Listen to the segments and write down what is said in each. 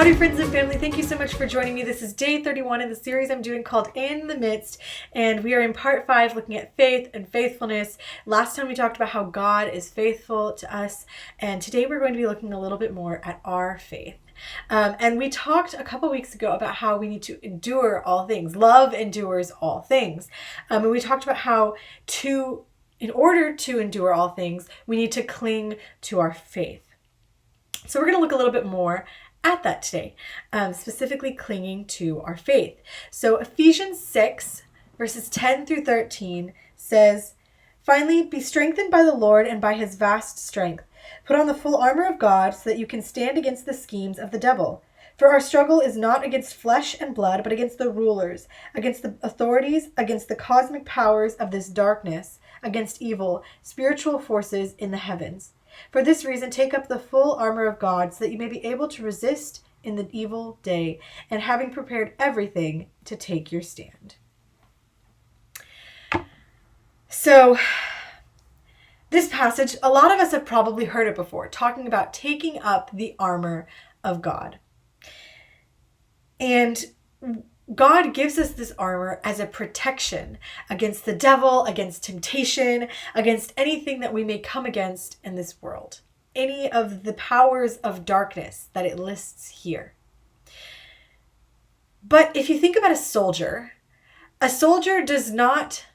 Howdy friends and family, thank you so much for joining me. This is day 31 in the series I'm doing called In the Midst, and we are in part 5 looking at faith and faithfulness. Last time we talked about how God is faithful to us, and today we're going to be looking a little bit more at our faith. And we talked a couple weeks ago about how we need to endure all things. Love endures all things. And we talked about how in order to endure all things, we need to cling to our faith. So we're going to look a little bit more at that today, specifically clinging to our faith. So Ephesians 6, verses 10 through 13 says, "Finally, be strengthened by the Lord and by his vast strength. Put on the full armor of God so that you can stand against the schemes of the devil. For our struggle is not against flesh and blood, but against the rulers, against the authorities, against the cosmic powers of this darkness, against evil, spiritual forces in the heavens. For this reason, take up the full armor of God so that you may be able to resist in the evil day, and having prepared everything, to take your stand." So this passage, a lot of us have probably heard it before, talking about taking up the armor of God. And God gives us this armor as a protection against the devil, against temptation, against anything that we may come against in this world. Any of the powers of darkness that it lists here. But if you think about a soldier does not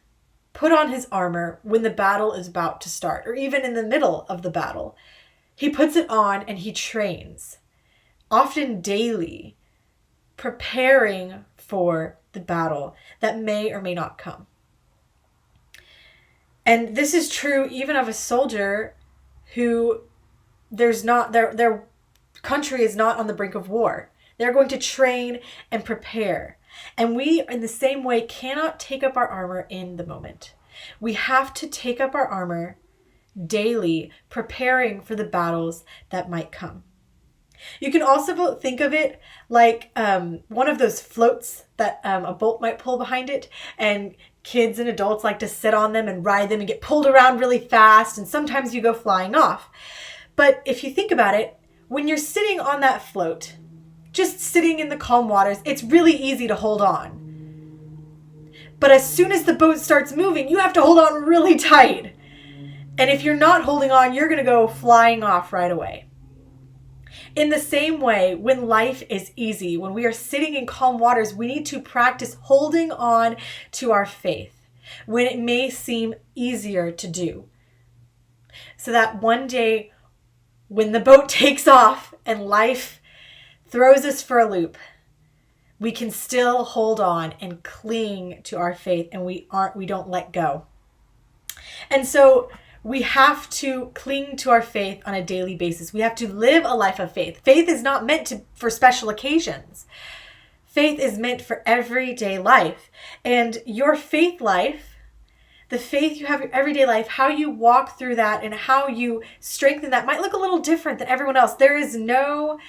put on his armor when the battle is about to start, or even in the middle of the battle. He puts it on and he trains, often daily, preparing for the battle that may or may not come. And this is true even of a soldier who their country is not on the brink of war. They're going to train and prepare. And we, in the same way, cannot take up our armor in the moment. We have to take up our armor daily, preparing for the battles that might come. You can also think of it like one of those floats that a boat might pull behind it, and kids and adults like to sit on them and ride them and get pulled around really fast, and sometimes you go flying off. But if you think about it, when you're sitting on that float, just sitting in the calm waters, it's really easy to hold on. But as soon as the boat starts moving, you have to hold on really tight. And if you're not holding on, you're going to go flying off right away. In the same way, when life is easy, when we are sitting in calm waters, we need to practice holding on to our faith when it may seem easier to do. So that one day when the boat takes off and life throws us for a loop, we can still hold on and cling to our faith, and we don't let go. And so we have to cling to our faith on a daily basis. We have to live a life of faith. Faith is not meant for special occasions. Faith is meant for everyday life. And your faith life, the faith you have in your everyday life, how you walk through that and how you strengthen that might look a little different than everyone else. There is no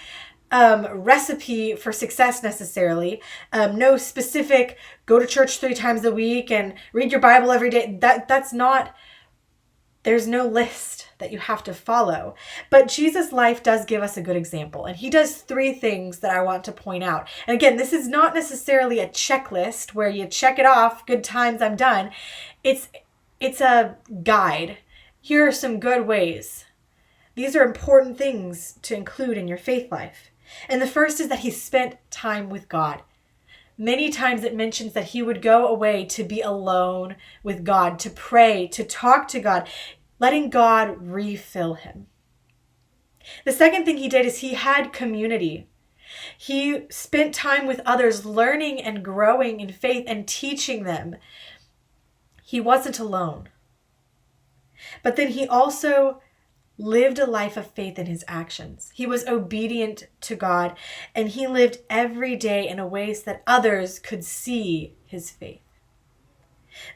recipe for success necessarily. No specific go to church 3 times a week and read your Bible every day. There's no list that you have to follow. But Jesus' life does give us a good example. And he does 3 things that I want to point out. And again, this is not necessarily a checklist where you check it off, good times, I'm done. It's a guide. Here are some good ways. These are important things to include in your faith life. And the first is that he spent time with God. Many times it mentions that he would go away to be alone with God, to pray, to talk to God, letting God refill him. The second thing he did is he had community. He spent time with others, learning and growing in faith and teaching them. He wasn't alone. But then he also lived a life of faith in his actions. He was obedient to God, and he lived every day in a way so that others could see his faith.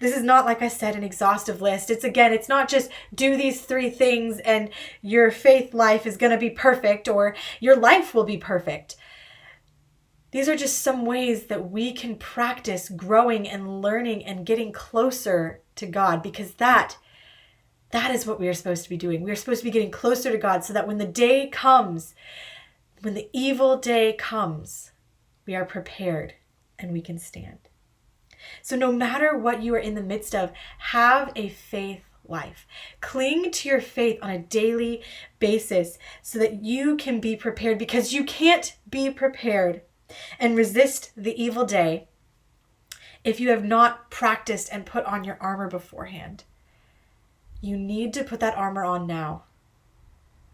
This is not, like I said, an exhaustive list. It's not just do these 3 things and your faith life is going to be perfect or your life will be perfect. These are just some ways that we can practice growing and learning and getting closer to God, because that is what we are supposed to be doing. We are supposed to be getting closer to God so that when the day comes, when the evil day comes, we are prepared and we can stand. So no matter what you are in the midst of, have a faith life. Cling to your faith on a daily basis so that you can be prepared, because you can't be prepared and resist the evil day if you have not practiced and put on your armor beforehand. You need to put that armor on now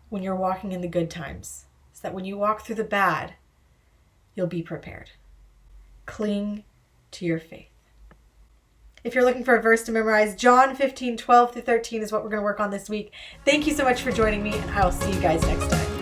when you're walking in the good times, so that when you walk through the bad, you'll be prepared. Cling to your faith. If you're looking for a verse to memorize, John 15:12-13 is what we're going to work on this week. Thank you so much for joining me, and I will see you guys next time.